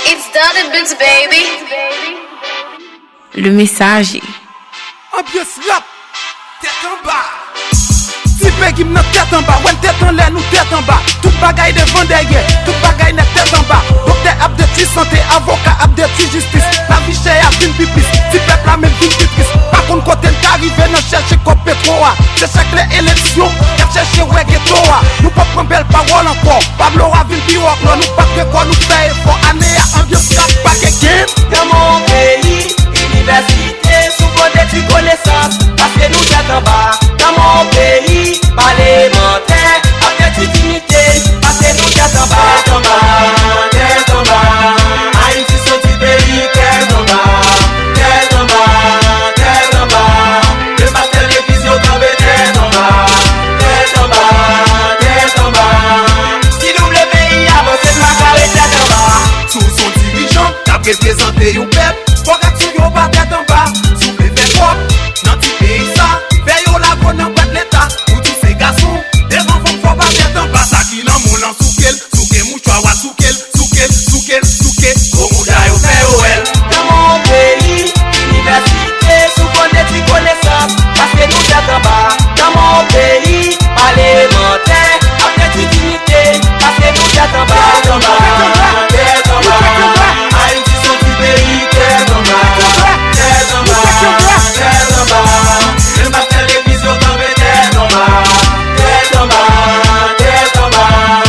It's done and bits, baby. Le messager. Ambiance rap, tête en bas. Si Peggy m'n'a tête en bas, ouais tête en l'air, nous tête en bas. Toute bagaille devant derrière, toute bagaille n'a tête en bas. Docteur Abdeti santé, avocat Abdeti justice. La vie chère a fin pipis, si peuple a même fin pipis. Par contre quand elle t'arrive, non chercher comme pétroa. C'est chaque les élections, qu'elle cherche ouais ghettoa. Nous pas prendre belle parole encore. Pablo a vu le biwak, nous pas que quoi nous fait effort. Année à ambiance rap, pas quelqu'un. Dans mon pays, université, souvent d'études connaissances, parce que nous tête en bas. Dans mon pays, parlementaire, avec toute dignité, parce que nous tête en bas, tête en bas, tête en bas. Haïti sont du pays, tête en bas, tête en bas, tête en bas. Le pasteur télévision tombé, tête en bas, tête en bas, tête en bas. Si nous le pays avance, ma carré tête en bas. Sous son dirigeant, t'as représenté un peuple. Faut que tu pas tête en bas, souffle fait propre. Dans tout pays ça, veille au lago dans pas de l'état. Pour tous ces garçons, les enfants faut pas tête en bas. Ça qui n'en moule en soukel, soukel mouchoir wa soukel, soukel, soukel, soukel. Comme d'ailleurs fait OL. Dans mon pays, université, souvent d'études connaissances, parce que nous tête en bas. Dans mon pays, parlementaire, avec toute dignité, parce que nous tête en bas, tête en bas, tête en bas. Haïti sont du pays, tête en bas, tête en bas, tête en bas. Le pasteur télévision tombé, tête en bas, tête en bas, tête en bas.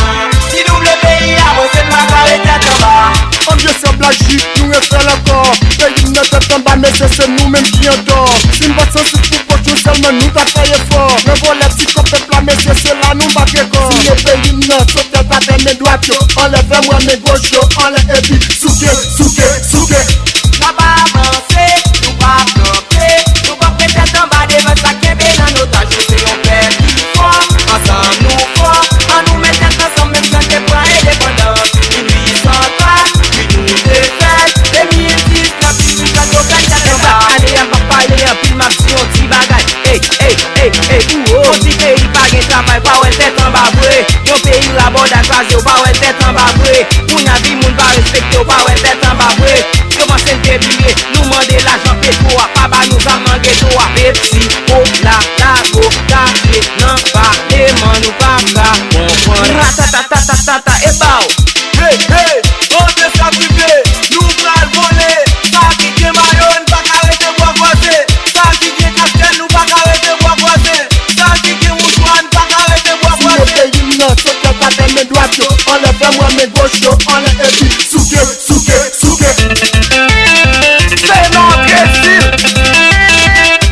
Si nous le pays avance, ma carré tête en bas. Ambiance en blagie, nous refait encore. Pays ne tête en bas, mais c'est nous-mêmes qui en dort. Si nous passons sur tout pour tout seulement, nous t'as fait effort. Mais bon, les petits copains peuple, mais c'est là, nous pas d'accord. Si les pays ne sont pas fait mes droits, enlève-moi mes gauches, enlève et puis souke, souke, souke. N'a pas avancé, nous pas planter, nous pas peut-être en bas devant ça qui est bien dans notre âge, c'est on perd qui fort, ensemble nous fort, en nous mettant ensemble même quand t'es pas indépendance, une vie sans toi, puis nous défaite, les mille disent la vie quand on gagne à bas. Allez en papa, allez en pile ma si on t'y bagaille, hey, hey, hey, hey, ouh, on dit pays pas gagne travail, pas ouais tête en bas brûlé, mon pays la bord d'agression, pas ouais tête en bas brûlé, pour n'a vie, moun pas respecter, pas ouais tête en bas brûlé. Commencez à débilier, nous demander l'argent pétro, pas bah nous a manqué toi. Pepsi, cola, lago, café, non pas, dément nous pas ça. Comprendre, ratatatatata, et bao. Hey, hey, on te sacrifié, nous pral voler. Ça qui est maillot, pas arrêter bois voisin. Ça qui est casquette, nous pas arrêter bois voisin. Ça qui est mouchoir, pas arrêter bois Si les voisin. pays ne sont pas fait mes droits, enlève-moi mes gauches, enlève et puis souke, souke, souke. C'est notre style.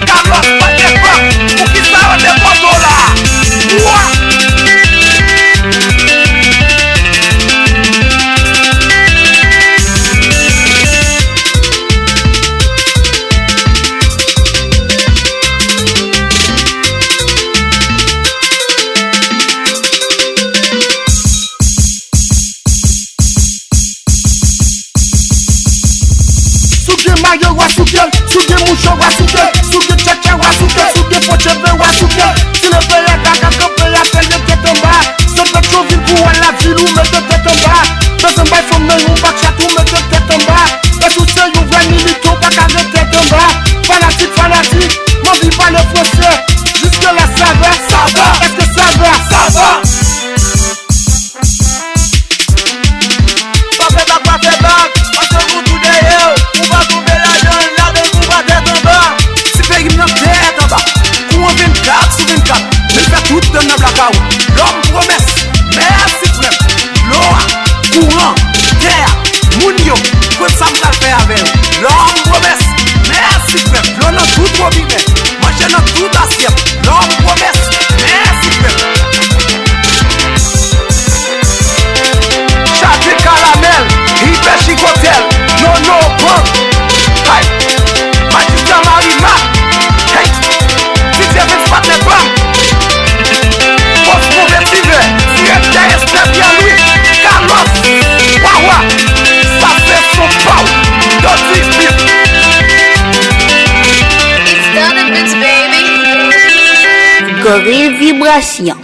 Carlos, pas de quoi. Pour qui ça va des photos là? Ouah. Souke mayo wa souke, souke moucho wa souke, souke tchèque wa souke, souke pochebe wa souke. Si le pays a caca, que le pays a fait le tête en bas. C'est notre chose pour la ville ou mettre tête en bas. Dans un bail faut mener ou pas chatou mettre tête en bas. Parce que c'est un vrai militant, pas qu'à mettre tête en bas. Fanatique, fanatique, m'en vit pas le français. Jusque là ça va, ça va. Est-ce que ça va, ça va? Pas fait bac, on se fout tout derrière. On va trouver l'argent, là de nous va tête en bas. Si pays n'a tête en bas, courant 24 sur 24, il fait tout dans la blackout. L'homme promesse, merci frère. L'eau, courant, terre, mounio, quoi ça me fait avec vous. L'homme promesse, merci frère. L'homme a tout trop vivre, moi j'ai tout assiette. L'homme promesse, merci frère. Château caramel, hyper chicotel, non non bon. Hey, magicien Marima. Hey, si tu avais pas de bras, poste mauvais hiver, si tu es bien lui, Carlos, Wawa, ça fait son pau, Dotty Flip. It's done and bits, baby. Gorille Vibration.